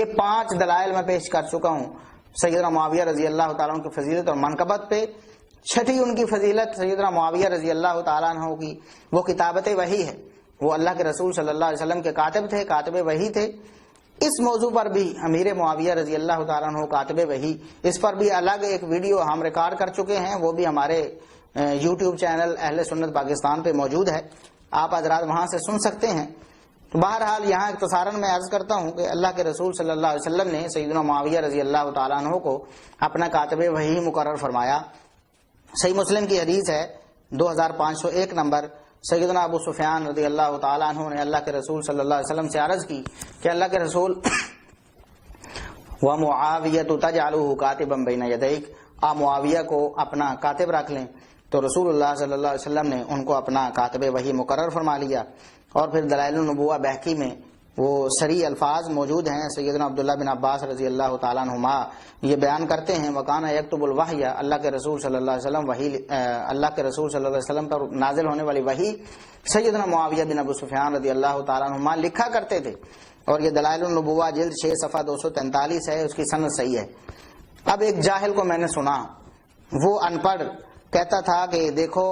یہ 5 دلائل میں پیش کر چکا ہوں سیدنا معاویہ رضی اللہ تعالیٰ عنہ کی فضیلت اور منقبت پہ۔ چھٹی ان کی فضیلت سیدنا معاویہ رضی اللہ تعالیٰ عنہ کی وہ کتابت وحی ہے، وہ اللہ کے رسول صلی اللہ علیہ وسلم کے کاتب تھے، کاتب وحی تھے۔ اس موضوع پر بھی امیر معاویہ رضی اللہ تعالیٰ عنہ کاتب وحی، اس پر بھی الگ ایک ویڈیو ہم ریکارڈ کر چکے ہیں، وہ بھی ہمارے یوٹیوب چینل اہل سنت پاکستان پہ موجود ہے، آپ حضرات وہاں سے سن سکتے ہیں۔ تو بہرحال یہاں اختصاراً میں عرض کرتا ہوں کہ اللہ کے رسول صلی اللہ علیہ وسلم نے سیدنا معاویہ رضی اللہ تعالیٰ عنہ کو اپنا کاتب وحی مقرر فرمایا۔ صحیح مسلم کی حدیث ہے 2501 نمبر، سیدنا ابو سفیان رضی اللہ تعالیٰ عنہ نے اللہ کے رسول صلی اللہ علیہ وسلم سے عرض کی کہ اللہ کے رسول وَمُعَاوِيَةُ تَجْعَلُهُ كَاتِبًا بَيْنَ يَدَيْكَ، آپ معاویہ کو اپنا کاتب رکھ لیں۔ تو رسول اللہ صلی اللہ علیہ وسلم نے ان کو اپنا کاتب وحی مقرر فرما لیا۔ اور پھر دلائل النبوہ بہقی میں وہ صریح الفاظ موجود ہیں، سیدنا عبداللہ بن عباس رضی اللہ تعالیٰ عنہما یہ بیان کرتے ہیں وَكَانَ يَكْتُبُ الْوَحْيَ، اللہ کے رسول صلی اللہ علیہ وسلم اللہ کے رسول صلی اللہ علیہ وسلم پر نازل ہونے والی وحی سیدنا معاویہ بن ابو سفیان رضی اللہ تعالیٰ عنہما لکھا کرتے تھے۔ اور یہ دلائل النبوہ جلد 6 صفحہ 243 ہے، اس کی سند صحیح ہے۔ اب ایک جاہل کو میں نے سنا، وہ ان پڑھ کہتا تھا کہ دیکھو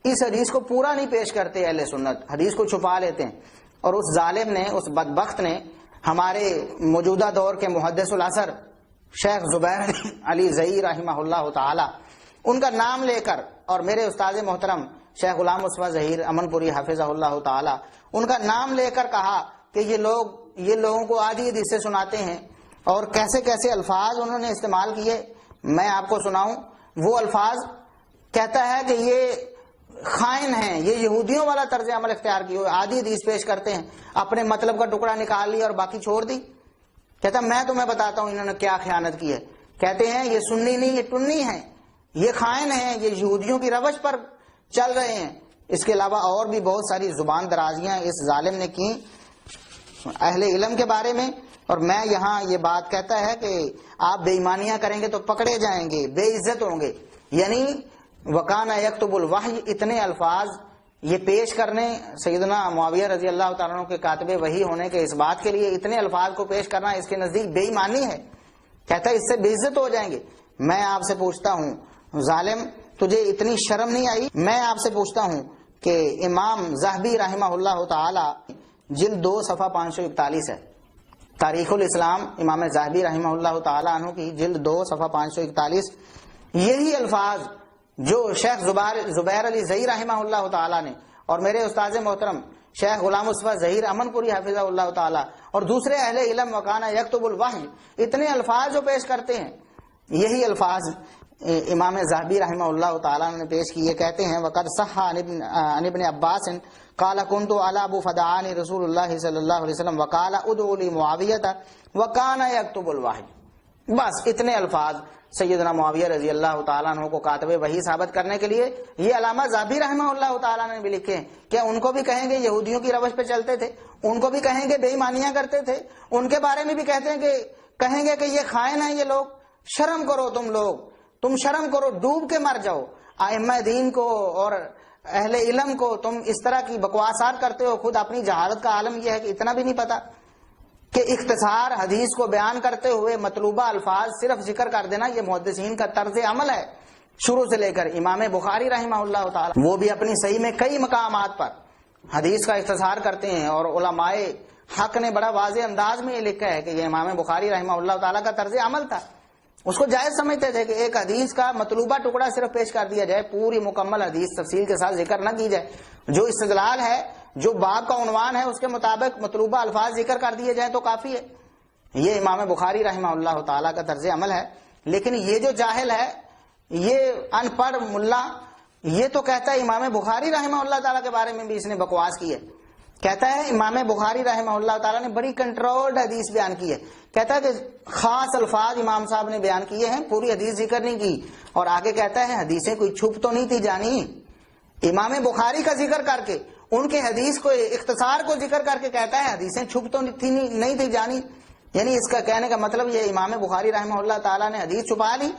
اس حدیث کو پورا نہیں پیش کرتے اہل سنت، حدیث کو چھپا لیتے ہیں۔ اور اس ظالم نے، اس بدبخت نے ہمارے موجودہ دور کے محدث العصر شیخ زبیر علی زئی رحمہ اللہ تعالی، ان کا نام لے کر، اور میرے استاد محترم شیخ غلام مصطفیٰ ظہیر امن پوری حافظہ اللہ تعالی، ان کا نام لے کر کہا کہ یہ لوگوں کو آدھی حدیثیں سناتے ہیں، اور کیسے کیسے الفاظ انہوں نے استعمال کیے میں آپ کو سناؤں۔ وہ الفاظ کہتا ہے کہ یہ خائن ہیں، یہ یہودیوں والا طرز عمل اختیار کی ہوئے، آدھی حدیث پیش کرتے ہیں، اپنے مطلب کا ٹکڑا نکال لیا اور باقی چھوڑ دی۔ کہتا میں تمہیں بتاتا ہوں انہوں نے کیا خیانت کی ہے۔ کہتے ہیں یہ سنی نہیں، یہ ٹنی ہیں، یہ خائن ہیں، یہ یہودیوں کی روش پر چل رہے ہیں۔ اس کے علاوہ اور بھی بہت ساری زبان درازیاں اس ظالم نے کی اہل علم کے بارے میں۔ اور میں یہاں یہ بات کہتا ہے کہ آپ بے ایمانیاں کریں گے تو پکڑے جائیں گے، بے عزت ہوں گے۔ یعنی وَكَانَ يَكْتُبُ الْوَحْيَ، اتنے الفاظ یہ پیش کرنے، سیدنا معاویہ رضی اللہ تعالیٰ عنہ کے کاتب وحی ہونے کے اس بات کے لیے اتنے الفاظ کو پیش کرنا اس کے نزدیک بے ایمانی ہے۔ کہتا ہے اس سے بے عزت ہو جائیں گے۔ میں آپ سے پوچھتا ہوں ظالم، تجھے اتنی شرم نہیں آئی؟ میں آپ سے پوچھتا ہوں کہ امام ذہبی رحمہ اللہ تعالی جلد 2 صفحہ 541 ہے، تاریخ الاسلام امام ذہبی رحمہ اللہ تعالی عنہ کی جلد 2 صفحہ 541، یہی الفاظ جو شیخ زبیر علی زئی رحمہ اللہ تعالی نے اور میرے استاد محترم شیخ غلام مصطفیٰ ظہیر امن پوری حافظہ اللہ تعالی اور دوسرے اہل علم وَكَانَ يَكْتُبُ الْوَحْيَ، اتنے الفاظ جو پیش کرتے ہیں، یہی الفاظ امام ذہبی رحمہ اللہ تعالی نے پیش کیے۔ کہتے ہیں وَقَدْ صَحَّ عَنْ ابن عباس قال كنت على ابو فدعاني رسول الله صلی اللہ علیہ وسلم وقال ادعوا لي معاویہ وكان يكتب الوحی۔ بس اتنے الفاظ سیدنا معاویہ رضی اللہ تعالیٰ عنہ کو کاتب وحی ثابت کرنے کے لیے یہ علامہ ذہبی رحمہ اللہ تعالیٰ نے بھی لکھے ہیں۔ کیا ان کو بھی کہیں گے یہودیوں کی روش پہ چلتے تھے؟ ان کو بھی کہیں گے بے ایمانیاں کرتے تھے؟ ان کے بارے میں بھی کہیں گے کہ یہ خائن ہیں یہ لوگ؟ شرم کرو تم لوگ، تم شرم کرو، ڈوب کے مر جاؤ۔ ائمہ دین کو اور اہل علم کو تم اس طرح کی بکواسات کرتے ہو، خود اپنی جہالت کا عالم یہ ہے کہ اتنا بھی نہیں پتا کہ اختصار حدیث کو بیان کرتے ہوئے مطلوبہ الفاظ صرف ذکر کر دینا یہ محدثین کا طرز عمل ہے شروع سے لے کر۔ امام بخاری رحمہ اللہ تعالی وہ بھی اپنی صحیح میں کئی مقامات پر حدیث کا اختصار کرتے ہیں، اور علماء حق نے بڑا واضح انداز میں یہ لکھا ہے کہ یہ امام بخاری رحمہ اللہ تعالی کا طرز عمل تھا۔ اس کو جائز سمجھتے تھے کہ ایک حدیث کا مطلوبہ ٹکڑا صرف پیش کر دیا جائے، پوری مکمل حدیث تفصیل کے ساتھ ذکر نہ کی جائے، جو استدلال ہے، جو باب کا عنوان ہے اس کے مطابق مطلوبہ الفاظ ذکر کر دیے جائیں تو کافی ہے۔ یہ امام بخاری رحمہ اللہ تعالیٰ کا طرز عمل ہے۔ لیکن یہ جو جاہل ہے، یہ ان پڑھ ملا، یہ تو کہتا ہے امام بخاری رحمہ اللہ تعالیٰ کے بارے میں بھی اس نے بکواس کی ہے۔ کہتا ہے امام بخاری رحمہ اللہ تعالیٰ نے بڑی کنٹرولڈ حدیث بیان کی ہے، کہتا ہے کہ خاص الفاظ امام صاحب نے بیان کیے ہیں، پوری حدیث ذکر نہیں کی، اور آگے کہتا ہے حدیثیں کوئی چھپ تو نہیں تھی جانی۔ امام بخاری کا ذکر کر کے ان کے حدیث کو اختصار کو ذکر کر کے کہتا ہے حدیثیں چھپ تو نہیں تھی جانی۔ یعنی اس کا کہنے کا مطلب یہ امام بخاری رحمہ اللہ تعالیٰ نے حدیث چھپا لی۔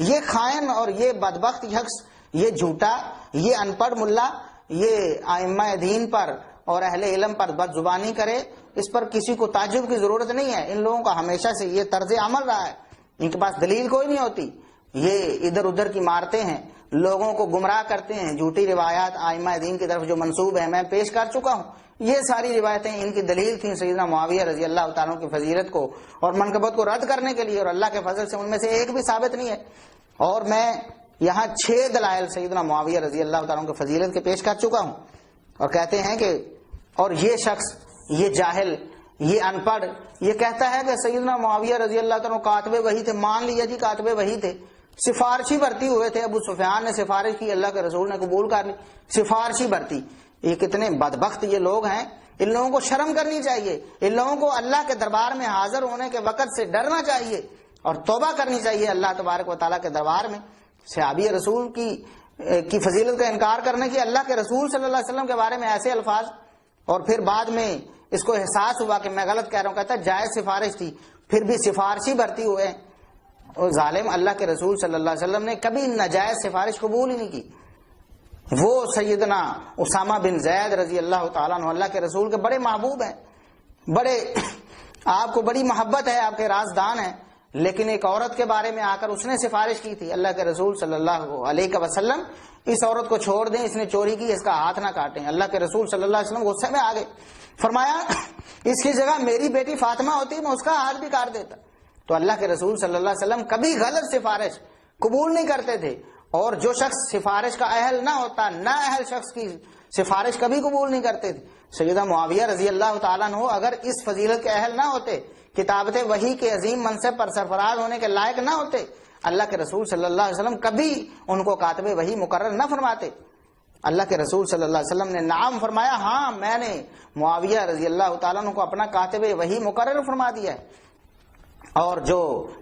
یہ خائن اور یہ بدبخت شخص، یہ جھوٹا، یہ ان پڑھ ملا، یہ ائمہ دین پر اور اہل علم پر بد زبانی کرے اس پر کسی کو تعجب کی ضرورت نہیں ہے، ان لوگوں کا ہمیشہ سے یہ طرز عمل رہا ہے، ان کے پاس دلیل کوئی نہیں ہوتی، یہ ادھر ادھر کی مارتے ہیں، لوگوں کو گمراہ کرتے ہیں، جھوٹی روایات ائمہ دین کی طرف جو منسوب ہیں میں پیش کر چکا ہوں، یہ ساری روایتیں ان کی دلیل تھیں سیدنا معاویہ رضی اللہ تعالیٰ عنہ کی فضیلت کو اور منقبت کو رد کرنے کے لیے، اور اللہ کے فضل سے ان میں سے ایک بھی ثابت نہیں ہے۔ اور میں یہاں 6 دلائل سیدنا معاویہ رضی اللہ تعالیٰ عنہ کی فضیلت کے پیش کر چکا ہوں، اور کہتے ہیں کہ اور یہ شخص، یہ جاہل، یہ ان پڑھ، یہ کہتا ہے کہ سیدنا معاویہ رضی اللہ تعالیٰ عنہ کاتب وحی تھے، مان لیا جی کاتب وحی تھے، سفارشی بھرتی ہوئے تھے، ابو سفیان نے سفارش کی، اللہ کے رسول نے قبول کر لی، سفارشی بھرتی۔ یہ کتنے بدبخت یہ لوگ ہیں، ان لوگوں کو شرم کرنی چاہیے، ان لوگوں کو اللہ کے دربار میں حاضر ہونے کے وقت سے ڈرنا چاہیے اور توبہ کرنی چاہیے اللہ تبارک و تعالیٰ کے دربار میں۔ صحابی رسول کی فضیلت کا انکار کرنے کی، اللہ کے رسول صلی اللہ علیہ وسلم کے بارے میں ایسے الفاظ، اور پھر بعد میں اس کو احساس ہوا کہ میں غلط کہہ رہا ہوں، کہتا ہے جائز سفارش تھی، پھر بھی سفارشی بھرتی ہوئے۔ اور ظالم اللہ کے رسول صلی اللہ علیہ وسلم نے کبھی ناجائز سفارش قبول ہی نہیں کی۔ وہ سیدنا اسامہ بن زید رضی اللہ تعالیٰ عنہ اللہ کے رسول کے بڑے محبوب ہیں، بڑے آپ کو بڑی محبت ہے، آپ کے رازدان ہیں، لیکن ایک عورت کے بارے میں آ کر اس نے سفارش کی تھی، اللہ کے رسول صلی اللہ علیہ وسلم اس عورت کو چھوڑ دیں، اس نے چوری کی، اس کا ہاتھ نہ کاٹیں۔ اللہ کے رسول صلی اللہ علیہ وسلم غصے میں آ گئے، فرمایا اس کی جگہ میری بیٹی فاطمہ ہوتی میں اس کا ہاتھ بھی کاٹ دیتا۔ تو اللہ کے رسول صلی اللہ علیہ وسلم کبھی غلط سفارش قبول نہیں کرتے تھے، اور جو شخص سفارش کا اہل نہ ہوتا، نہ اہل شخص کی سفارش کبھی قبول نہیں کرتے تھے۔ سیدنا معاویہ رضی اللہ تعالیٰ عنہ اگر اس فضیلت کے اہل نہ ہوتے، کتابت وحی کے عظیم منصب پر سرفراز ہونے کے لائق نہ ہوتے، اللہ کے رسول صلی اللہ علیہ وسلم کبھی ان کو کاتب وحی مقرر نہ فرماتے۔ اللہ کے رسول صلی اللہ علیہ وسلم نے نعم فرمایا، ہاں میں نے معاویہ رضی اللہ تعالیٰ عنہ کو اپنا کاتب وحی مقرر فرما دیا ہے۔ اور جو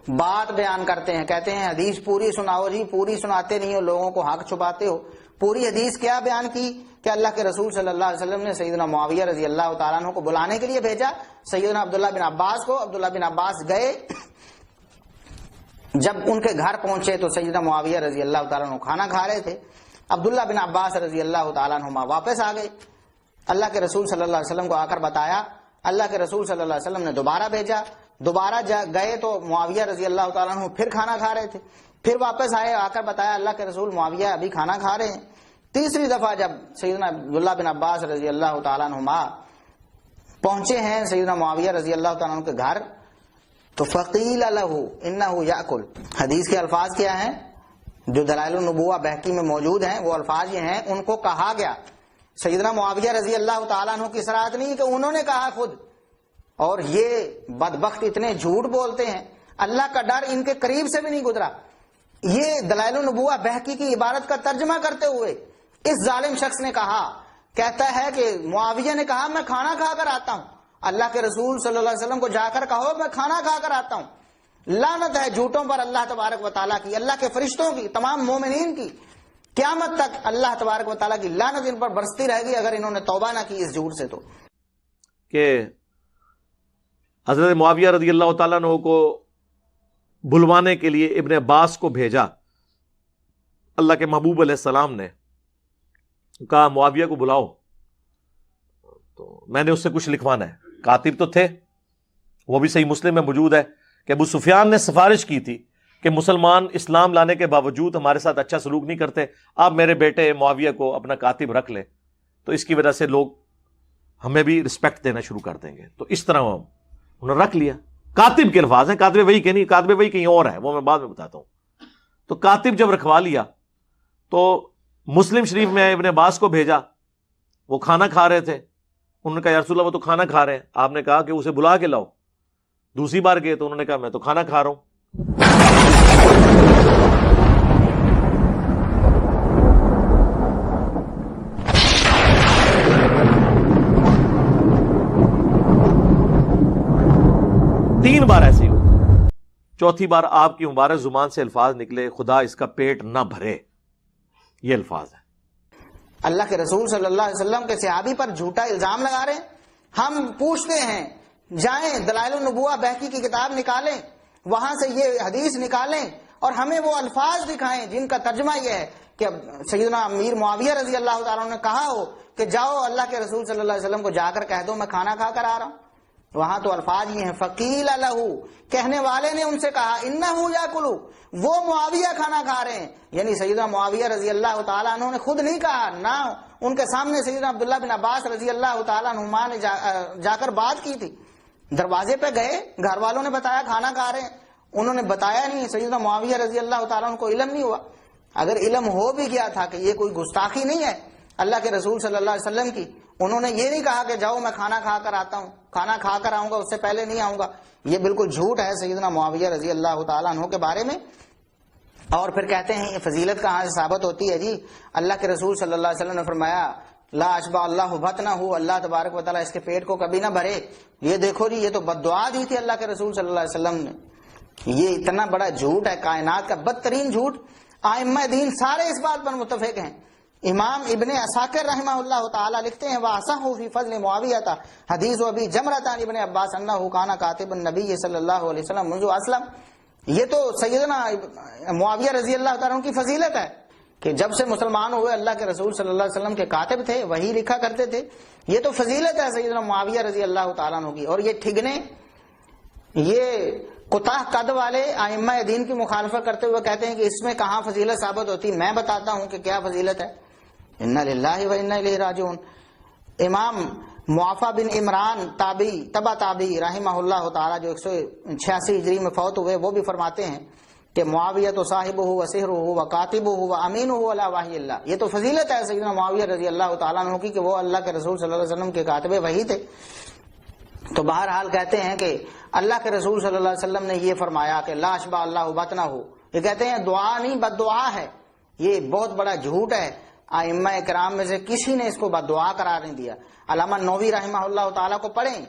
بات بیان کرتے ہیں، کہتے ہیں حدیث پوری سناؤ جی، پوری سناتے نہیں ہو، لوگوں کو حق چھپاتے ہو۔ پوری حدیث کیا بیان کی کہ اللہ کے رسول صلی اللہ علیہ وسلم نے سیدنا معاویہ رضی اللہ تعالیٰ عنہ کو بلانے کے لیے بھیجا، سیدنا عبداللہ بن عباس کو۔ عبداللہ بن عباس گئے، جب ان کے گھر پہنچے تو سیدنا معاویہ رضی اللہ تعالیٰ عنہ کھانا کھا رہے تھے۔ عبداللہ بن عباس رضی اللہ تعالیٰ عنہ واپس آ گئے، اللہ کے رسول صلی اللہ علیہ وسلم کو آ کر بتایا، اللہ کے رسول صلی اللہ علیہ وسلم نے دوبارہ بھیجا، دوبارہ گئے تو معاویہ رضی اللہ تعالیٰ عنہ پھر کھانا کھا رہے تھے، پھر واپس آئے، آ کر بتایا اللہ کے رسول معاویہ ابھی کھانا کھا رہے ہیں۔ تیسری دفعہ جب سیدنا عبداللہ بن عباس رضی اللہ تعالیٰ عنہما پہنچے ہیں سیدنا معاویہ رضی اللہ تعالیٰ عنہ کے گھر، تو فقیل لہ انہ یاکل، حدیث کے الفاظ کیا ہیں جو دلائل النبوہ بہقی میں موجود ہیں، وہ الفاظ یہ ہیں، ان کو کہا گیا، سیدنا معاویہ رضی اللہ تعالیٰ عنہ کی صراحت نہیں کہ انہوں نے کہا خود، اور یہ بدبخت اتنے جھوٹ بولتے ہیں، اللہ کا ڈر ان کے قریب سے بھی نہیں گزرا۔ یہ دلائل النبوہ بہقی کی عبارت کا ترجمہ کرتے ہوئے اس ظالم شخص نے کہا، کہتا ہے کہ معاویہ نے کہا میں کھانا کھا کر آتا ہوں، اللہ کے رسول صلی اللہ علیہ وسلم کو جا کر کہو میں کھانا کھا کر آتا ہوں۔ لعنت ہے جھوٹوں پر اللہ تبارک و تعالیٰ کی، اللہ کے فرشتوں کی، تمام مومنین کی، قیامت تک اللہ تبارک و تعالیٰ کی لعنت ان پر برستی رہے گی اگر انہوں نے توبہ نہ کی اس جھوٹ سے۔ تو کہ حضرت معاویہ رضی اللہ تعالیٰ عنہ کو بلوانے کے لیے ابن عباس کو بھیجا، اللہ کے محبوب علیہ السلام نے کہا معاویہ کو بلاؤ، تو میں نے اس سے کچھ لکھوانا ہے۔ کاتب تو تھے، وہ بھی صحیح مسلم میں موجود ہے کہ ابو سفیان نے سفارش کی تھی کہ مسلمان اسلام لانے کے باوجود ہمارے ساتھ اچھا سلوک نہیں کرتے، آپ میرے بیٹے معاویہ کو اپنا کاتب رکھ لیں، تو اس کی وجہ سے لوگ ہمیں بھی رسپیکٹ دینا شروع کر دیں گے۔ تو اس طرح انہوں نے رکھ لیا۔ کاتب کے الفاظ ہیں، کاتب وہی کہ نہیں، کاتب وہی کہیں اور ہے، وہ میں بعد میں بتاتا ہوں۔ تو کاتب جب رکھوا لیا تو مسلم شریف میں ابن عباس کو بھیجا، وہ کھانا کھا رہے تھے، انہوں نے کہا یا رسول اللہ وہ تو کھانا کھا رہے ہیں، آپ نے کہا کہ اسے بلا کے لاؤ۔ دوسری بار گئے تو انہوں نے کہا میں تو کھانا کھا رہا ہوں۔ تین بار ایسے ہی ہو، چوتھی بار آپ کی مبارک زبان سے الفاظ نکلے خدا اس کا پیٹ نہ بھرے، یہ الفاظ ہیں۔ اللہ کے رسول صلی اللہ علیہ وسلم کے صحابی پر جھوٹا الزام لگا رہے ہیں۔ ہم پوچھتے ہیں جائیں دلائل النبوہ بہقی کی کتاب نکالیں، وہاں سے یہ حدیث نکالیں اور ہمیں وہ الفاظ دکھائیں جن کا ترجمہ یہ ہے کہ سیدنا امیر معاویہ رضی اللہ تعالیٰ عنہ نے کہا ہو کہ جاؤ اللہ کے رسول صلی اللہ علیہ وسلم کو جا کر کہہ دو میں کھانا کھا کر آ رہا ہوں۔ وہاں تو الفاظ یہ ہیں فقیل لہو، کہنے والے نے ان سے کہا انہو یاکلو، وہ معاویہ کھانا کھا رہے ہیں، یعنی سیدنا معاویہ رضی اللہ تعالیٰ عنہ نے خود نہیں کہا، نہ ان کے سامنے سیدنا عبداللہ بن عباس رضی اللہ تعالیٰ عنہما نے جا کر بات کی تھی، دروازے پہ گئے، گھر والوں نے بتایا کھانا کھا رہے ہیں، انہوں نے بتایا نہیں، سیدنا معاویہ رضی اللہ تعالیٰ عنہ کو علم نہیں ہوا۔ اگر علم ہو بھی گیا تھا کہ یہ کوئی گستاخی نہیں ہے اللہ کے رسول صلی اللہ علیہ وسلم کی، انہوں نے یہ نہیں کہا کہ جاؤ میں کھانا کھا کر آتا ہوں، کھانا کھا کر آؤں گا، اس سے پہلے نہیں آؤں گا، یہ بالکل جھوٹ ہے سیدنا معاویہ رضی اللہ تعالیٰ عنہ کے بارے میں۔ اور پھر کہتے ہیں یہ فضیلت کہاں سے ثابت ہوتی ہے؟ جی اللہ کے رسول صلی اللہ علیہ وسلم نے فرمایا لا اشبع اللہ بطنہ، اللہ تبارک و تعالیٰ اس کے پیٹ کو کبھی نہ بھرے۔ یہ دیکھو جی، یہ تو بد دعا دی تھی اللہ کے رسول صلی اللہ علیہ وسلم نے، یہ اتنا بڑا جھوٹ ہے، کائنات کا بدترین جھوٹ۔ ائمہ دین سارے اس بات پر متفق ہیں۔ امام ابن عساکر رحمہ اللہ تعالی لکھتے ہیں وَأَصَحُّ فِي فضل معاویہ حدیث ابی جمرۃ عن ابن عباس انہ کان کاتب النبی صلی اللہ علیہ وسلم منذ اسلم۔ یہ تو سیدنا معاویہ رضی اللہ تعالیٰ عنہ کی فضیلت ہے کہ جب سے مسلمان ہوئے اللہ کے رسول صلی اللہ علیہ وسلم کے کاتب تھے، وہی لکھا کرتے تھے، یہ تو فضیلت ہے سیدنا معاویہ رضی اللہ تعالیٰ عنہ کی۔ اور یہ ٹھگنے، یہ کوتاہ قد والے ائمہ دین کی مخالفت کرتے ہوئے کہتے ہیں کہ اس میں کہاں فضیلت ثابت ہوتی، میں بتاتا ہوں کہ کیا فضیلت ہے۔ انا للہ و انا الیہ راجعون۔ امام معافی بن عمران تابعی تبع تابعی رحمہ اللہ تعالی جو 186 ہجری میں فوت ہوئے، وہ بھی فرماتے ہیں کہ معاویہ تو صاحبہ و سحرہ و کاتبہ و امینہ علی وحی اللہ۔ یہ تو فضیلت ہے سیدنا معاویہ رضی اللہ تعالیٰ عنہ کی کہ وہ اللہ کے رسول صلی اللہ علیہ وسلم کے کاتب وحی تھے۔ تو بہرحال کہتے ہیں کہ اللہ کے رسول صلی اللہ علیہ وسلم نے یہ فرمایا کہ لا اشبع اللہ بطنہ، یہ کہتے ہیں دعا نہیں بد دعا ہے، یہ بہت بڑا جھوٹ ہے۔ ائمہ کرام میں سے کسی نے اس کو بد دعا قرار نہیں دیا۔ علامہ نووی رحمہ اللہ تعالیٰ کو پڑھیں،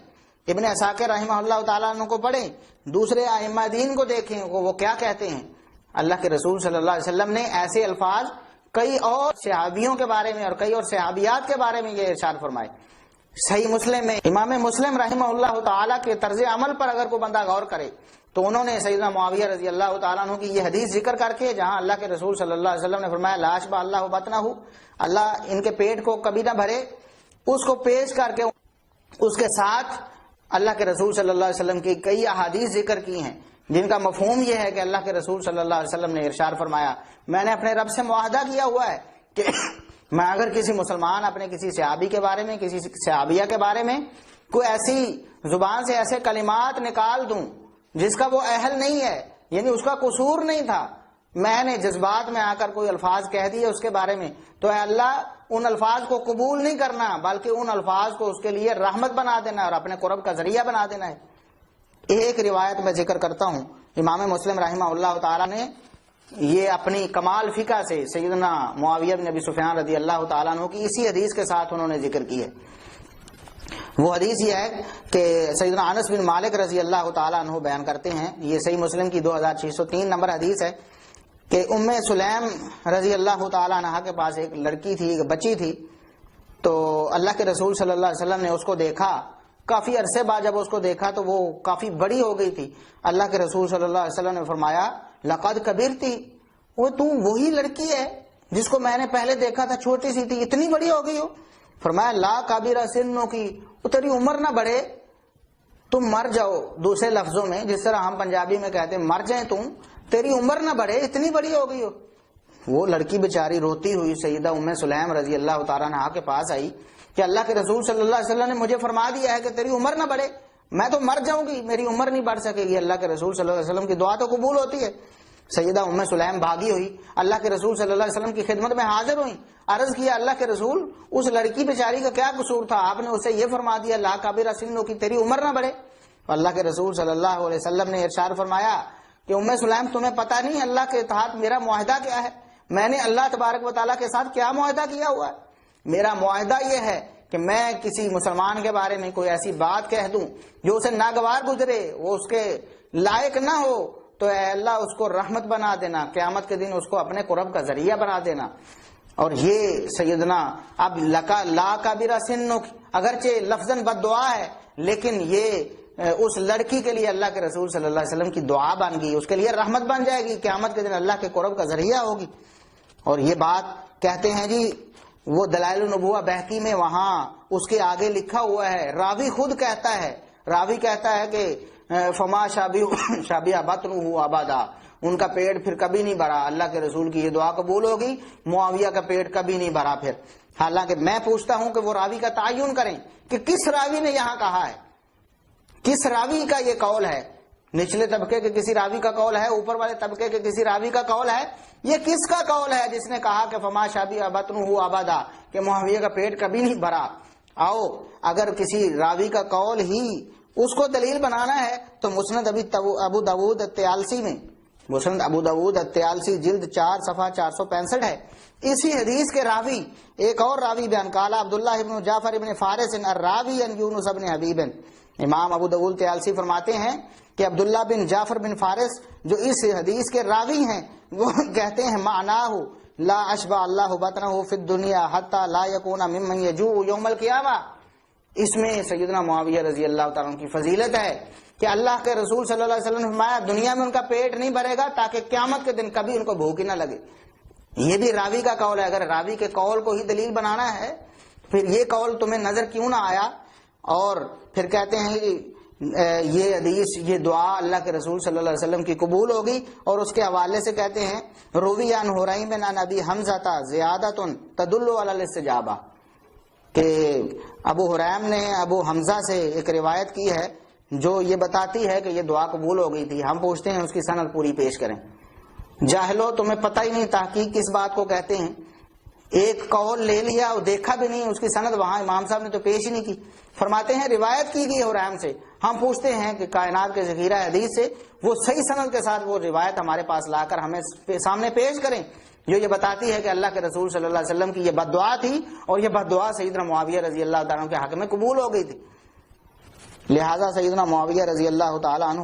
ابن عساکر رحمہ اللہ تعالیٰ عنہ کو پڑھیں، دوسرے ائمہ دین کو دیکھیں وہ کیا کہتے ہیں۔ اللہ کے رسول صلی اللہ علیہ وسلم نے ایسے الفاظ کئی اور صحابیوں کے بارے میں اور کئی اور صحابیات کے بارے میں یہ ارشاد فرمائے۔ صحیح مسلم میں امام مسلم رحمہ اللہ تعالیٰ کے طرز عمل پر اگر کوئی بندہ غور کرے تو انہوں نے سیدنا معاویہ رضی اللہ تعالیٰ عنہ کی یہ حدیث ذکر کر کے جہاں اللہ کے رسول صلی اللہ علیہ وسلم نے فرمایا لا اشبع اللہ بطنہ، اللہ ان کے پیٹ کو کبھی نہ بھرے، اس کو پیش کر کے اس کے ساتھ اللہ کے رسول صلی اللہ علیہ وسلم کی کئی احادیث ذکر کی ہیں جن کا مفہوم یہ ہے کہ اللہ کے رسول صلی اللہ علیہ وسلم نے ارشاد فرمایا میں نے اپنے رب سے معاہدہ کیا ہوا ہے کہ میں اگر کسی مسلمان اپنے کسی صحابی کے بارے میں، کسی صحابیہ کے بارے میں کوئی ایسی زبان سے ایسے کلمات نکال دوں جس کا وہ اہل نہیں ہے، یعنی اس کا قصور نہیں تھا، میں نے جذبات میں آ کر کوئی الفاظ کہہ دیے اس کے بارے میں، تو اے اللہ ان الفاظ کو قبول نہیں کرنا بلکہ ان الفاظ کو اس کے لیے رحمت بنا دینا اور اپنے قرب کا ذریعہ بنا دینا ہے۔ ایک روایت میں ذکر کرتا ہوں، امام مسلم رحمہ اللہ تعالیٰ نے یہ اپنی کمال فقہ سے سیدنا معاویہ بن ابی سفیان رضی اللہ تعالیٰ عنہ کی اسی حدیث کے ساتھ انہوں نے ذکر کی ہے۔ وہ حدیث یہ ہے کہ سیدنا انس بن مالک رضی اللہ تعالیٰ عنہ بیان کرتے ہیں، یہ صحیح مسلم کی 2603 نمبر حدیث ہے کہ ام سلیم رضی اللہ تعالیٰ عنہ کے پاس ایک لڑکی تھی، ایک بچی تھی، تو اللہ کے رسول صلی اللہ علیہ وسلم نے اس کو دیکھا، کافی عرصے بعد جب اس کو دیکھا تو وہ کافی بڑی ہو گئی تھی۔ اللہ کے رسول صلی اللہ علیہ وسلم نے فرمایا لقد کبرتی، وہ تو وہی لڑکی ہے جس کو میں نے پہلے دیکھا تھا، چھوٹی سی تھی، اتنی بڑی ہو گئی ہو۔ فرمایا لا کابرہ سنوں کی، تیری عمر نہ بڑھے، تم مر جاؤ، دوسرے لفظوں میں جس طرح ہم پنجابی میں کہتے ہیں مر جائیں تم، تیری عمر نہ بڑھے، اتنی بڑی ہو گئی ہو۔ وہ لڑکی بیچاری روتی ہوئی سیدہ ام سلیم رضی اللہ تعالیٰ عنہا کے پاس آئی کہ اللہ کے رسول صلی اللہ علیہ وسلم نے مجھے فرما دیا ہے کہ تیری عمر نہ بڑھے، میں تو مر جاؤں گی، میری عمر نہیں بڑھ سکے گی۔ اللہ کے رسول صلی اللہ علیہ وسلم کی دعا تو قبول ہوتی ہے۔ سیدہ ام سلیم بھاگی ہوئی اللہ کے رسول صلی اللہ علیہ وسلم کی خدمت میں حاضر ہوئی، عرض کیا اللہ کے رسول اس لڑکی بیچاری کا کیا قصور تھا، آپ نے اسے یہ فرما دیا لا کابرہ سنوں کی، تیری عمر نہ بڑھے۔ اللہ کے رسول صلی اللہ علیہ وسلم نے ارشاد فرمایا کہ ام سلیم تمہیں پتہ نہیں اللہ کے تحت میرا معاہدہ کیا ہے، میں نے اللہ تبارک و تعالیٰ کے ساتھ کیا معاہدہ کیا ہوا ہے۔ میرا معاہدہ یہ ہے کہ میں کسی مسلمان کے بارے میں کوئی ایسی بات کہہ دوں جو اسے ناگوار گزرے، وہ اس کے لائق نہ ہو، تو اے اللہ اس کو رحمت بنا دینا، قیامت کے دن اس کو اپنے قرب کا ذریعہ بنا دینا۔ اور یہ سیدنا اب لا کابرہ سنوں کی اگرچہ لفظاً بد دعا ہے، لیکن یہ اس لڑکی کے لیے اللہ کے رسول صلی اللہ علیہ وسلم کی دعا بن گئی، اس کے لیے رحمت بن جائے گی، قیامت کے دن اللہ کے قرب کا ذریعہ ہوگی۔ اور یہ بات کہتے ہیں جی وہ دلائل النبوہ بہقی میں وہاں اس کے آگے لکھا ہوا ہے، راوی خود کہتا ہے، راوی کہتا ہے کہ فما شابیہ بطنہ ابدا، ان کا پیٹ پھر کبھی نہیں بھرا، اللہ کے رسول کی یہ دعا قبول ہوگی، معاویہ کا پیٹ کبھی نہیں بھرا پھر۔ حالانکہ میں پوچھتا ہوں کہ وہ راوی کا تعین کریں کہ کس راوی نے یہاں کہا ہے، کس راوی کا یہ قول ہے؟ نچلے طبقے کے کسی راوی کا قول ہے، اوپر والے طبقے کے کسی راوی کا قول ہے؟ یہ کس کا قول ہے جس نے کہا کہ فما شابیہ بطنہ ابدا، کہ معاویہ کا پیٹ کبھی نہیں بھرا؟ آؤ اگر کسی راوی کا قول ہی اس کو دلیل بنانا ہے تو مسند ابو داود الطیالسی میں، مسند ابو داود الطیالسی جلد 4 صفحہ 465 ہے، اسی حدیث کے راوی ایک اور راوی بیان کالا عبداللہ ابن جعفر ابن فارس الراوی ان یونس ابن حبیب، امام ابو داود الطیالسی فرماتے ہیں کہ عبداللہ بن جعفر بن فارس جو اس حدیث کے راوی ہیں وہ کہتے ہیں معناہ لا اشبع اللہ بطنہ فی الدنیا حتی لا یکون ممن یجوع یوم القیامہ، اس میں سیدنا معاویہ رضی اللہ تعالیٰ عنہ کی فضیلت ہے کہ اللہ کے رسول صلی اللہ علیہ وسلم نے فرمایا دنیا میں ان کا پیٹ نہیں بھرے گا تاکہ قیامت کے دن کبھی ان کو بھوک ہی نہ لگے۔ یہ بھی راوی کا قول ہے، اگر راوی کے قول کو ہی دلیل بنانا ہے پھر یہ قول تمہیں نظر کیوں نہ آیا؟ اور پھر کہتے ہیں یہ حدیث، یہ دعا اللہ کے رسول صلی اللہ علیہ وسلم کی قبول ہوگی، اور اس کے حوالے سے کہتے ہیں روی عن حریم عن ابی حمزہ زیادۃ تدل علی الاستجابہ، کہ ابو حریم نے ابو حمزہ سے ایک روایت کی ہے جو یہ بتاتی ہے کہ یہ دعا قبول ہو گئی تھی۔ ہم پوچھتے ہیں اس کی سند پوری پیش کریں۔ جاہلو تمہیں پتہ ہی نہیں تحقیق کس بات کو کہتے ہیں، ایک قول لے لیا اور دیکھا بھی نہیں، اس کی سند وہاں امام صاحب نے تو پیش ہی نہیں کی۔ فرماتے ہیں روایت کی گئی حریم سے، ہم پوچھتے ہیں کہ کائنات کے ذخیرہ حدیث سے وہ صحیح سند کے ساتھ وہ روایت ہمارے پاس لا کر ہمیں سامنے پیش کریں جو یہ بتاتی ہے کہ اللہ کے رسول صلی اللہ علیہ وسلم کی یہ بد دعا تھی، اور یہ بد دعا سیدنا معاویہ رضی اللہ تعالیٰ عنہ کے حق میں قبول ہو گئی تھی۔ لہٰذا سیدنا معاویہ رضی اللہ تعالیٰ عنہ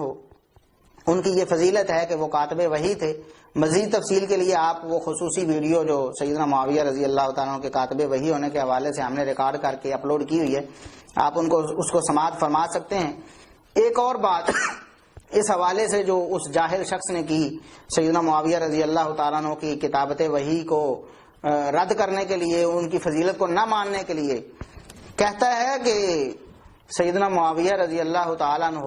ان کی یہ فضیلت ہے کہ وہ کاتب وحی تھے۔ مزید تفصیل کے لیے آپ وہ خصوصی ویڈیو جو سیدنا معاویہ رضی اللہ تعالیٰ عنہ کے کاتب وحی ہونے کے حوالے سے ہم نے ریکارڈ کر کے اپلوڈ کی ہوئی ہے، آپ اس کو سماعت فرما سکتے ہیں۔ ایک اور بات اس حوالے سے جو اس جاہل شخص نے کی سیدنا معاویہ رضی اللہ تعالیٰ عنہ کی کتابت وحی کو رد کرنے کے لیے، ان کی فضیلت کو نہ ماننے کے لیے، کہتا ہے کہ سیدنا معاویہ رضی اللہ تعالیٰ عنہ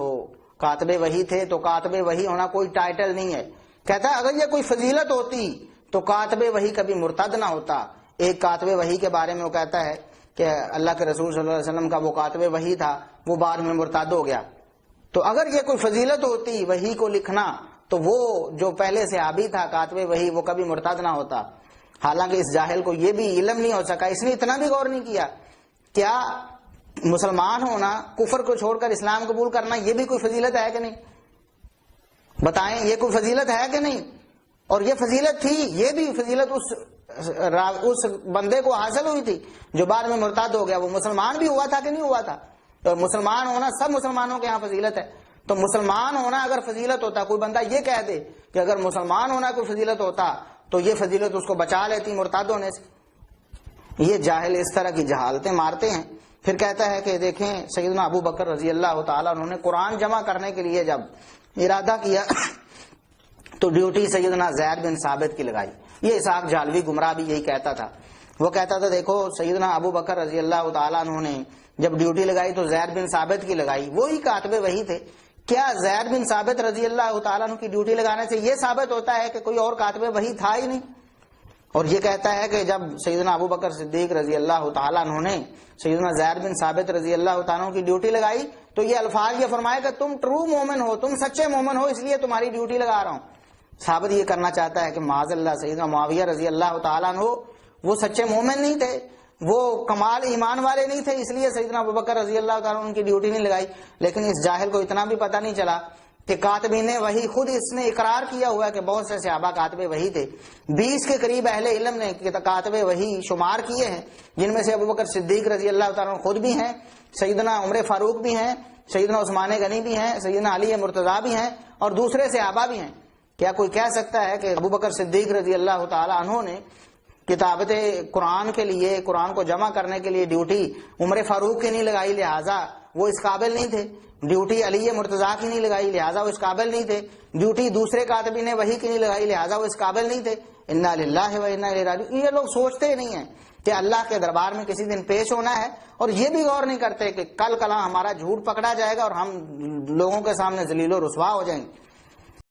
کاتب وحی تھے تو کاتب وحی ہونا کوئی ٹائٹل نہیں ہے۔ کہتا ہے اگر یہ کوئی فضیلت ہوتی تو کاتب وحی کبھی مرتد نہ ہوتا۔ ایک کاتب وحی کے بارے میں وہ کہتا ہے کہ اللہ کے رسول صلی اللہ علیہ وسلم کا وہ کاتب وحی تھا، وہ بعد میں مرتد ہو گیا۔ تو اگر یہ کوئی فضیلت ہوتی وحی کو لکھنا تو وہ جو پہلے صحابی تھا کاتب وحی وہ کبھی مرتد نہ ہوتا۔ حالانکہ اس جاہل کو یہ بھی علم نہیں ہو سکا، اس نے اتنا بھی غور نہیں کیا کیا مسلمان ہونا، کفر کو چھوڑ کر اسلام قبول کرنا یہ بھی کوئی فضیلت ہے کہ نہیں؟ بتائیں یہ کوئی فضیلت ہے کہ نہیں؟ اور یہ فضیلت تھی، یہ بھی فضیلت اس بندے کو حاصل ہوئی تھی جو بعد میں مرتد ہو گیا۔ وہ مسلمان بھی ہوا تھا کہ نہیں ہوا تھا؟ تو مسلمان ہونا سب مسلمانوں کے ہاں فضیلت ہے۔ تو مسلمان ہونا اگر فضیلت ہوتا، کوئی بندہ یہ کہہ دے کہ اگر مسلمان ہونا کوئی فضیلت ہوتا تو یہ فضیلت اس کو بچا لیتی مرتد ہونے سے۔ یہ جاہل اس طرح کی جہالتیں مارتے ہیں۔ پھر کہتا ہے کہ دیکھیں سیدنا ابو بکر رضی اللہ تعالیٰ عنہ نے قرآن جمع کرنے کے لیے جب ارادہ کیا تو ڈیوٹی سیدنا زید بن ثابت کی لگائی۔ یہ اسحاق جھالوی گمراہ بھی یہی کہتا تھا، وہ کہتا تھا دیکھو سیدنا ابو بکر رضی اللہ تعالیٰ عنہ نے جب ڈیوٹی لگائی تو زید بن ثابت کی لگائی، وہی کاتب وحی تھے۔ کیا زید بن ثابت رضی اللہ تعالیٰ عنہ کی ڈیوٹی لگانے سے یہ ثابت ہوتا ہے کہ کوئی اور کاتب وحی تھا ہی نہیں؟ اور یہ کہتا ہے کہ جب سیدنا ابو بکر صدیق رضی اللہ تعالیٰ عنہ نے سیدنا زید بن ثابت رضی اللہ تعالیٰ عنہ کی ڈیوٹی لگائی تو یہ الفاظ یہ فرمائے کہ تم ٹرو مومن ہو، تم سچے مومن ہو، اس لیے تمہاری ڈیوٹی لگا رہا ہوں۔ ثابت یہ کرنا چاہتا ہے کہ معاذ اللہ سیدنا معاویہ رضی اللہ تعالیٰ عنہ وہ سچے مومن نہیں تھے، وہ کمال ایمان والے نہیں تھے، اس لیے سیدنا ابوبکر رضی اللہ تعالیٰ عنہ ان کی ڈیوٹی نہیں لگائی۔ لیکن اس جاہل کو اتنا بھی پتہ نہیں چلا کہ کاتبین وحی خود اس نے اقرار کیا ہوا ہے کہ بہت سے صحابہ کاتب وحی تھے۔ 20 کے قریب اہل علم نے کاتب وحی شمار کیے ہیں، جن میں سے ابوبکر صدیق رضی اللہ تعالیٰ عنہ خود بھی ہیں، سیدنا عمر فاروق بھی ہیں، سیدنا عثمان غنی بھی ہیں، سیدنا علی مرتضیٰ بھی ہیں، اور دوسرے صحابہ بھی ہیں۔ کیا کوئی کہہ سکتا ہے کہ ابوبکر صدیق رضی اللہ تعالیٰ عنہ نے کتابت قرآن کے لیے، قرآن کو جمع کرنے کے لیے ڈیوٹی عمر فاروق کی نہیں لگائی لہٰذا وہ اس قابل نہیں تھے، ڈیوٹی علی مرتضیٰ کی نہیں لگائی لہٰذا وہ اس قابل نہیں تھے، ڈیوٹی دوسرے کاتبین نے وحی کی نہیں لگائی لہٰذا وہ اس قابل نہیں تھے؟ انا للہ و انا الیہ راجعون۔ یہ لوگ سوچتے نہیں ہیں کہ اللہ کے دربار میں کسی دن پیش ہونا ہے، اور یہ بھی غور نہیں کرتے کہ کل کل ہمارا جھوٹ پکڑا جائے گا اور ہم لوگوں کے سامنے ذلیل و رسوا ہو جائیں گے۔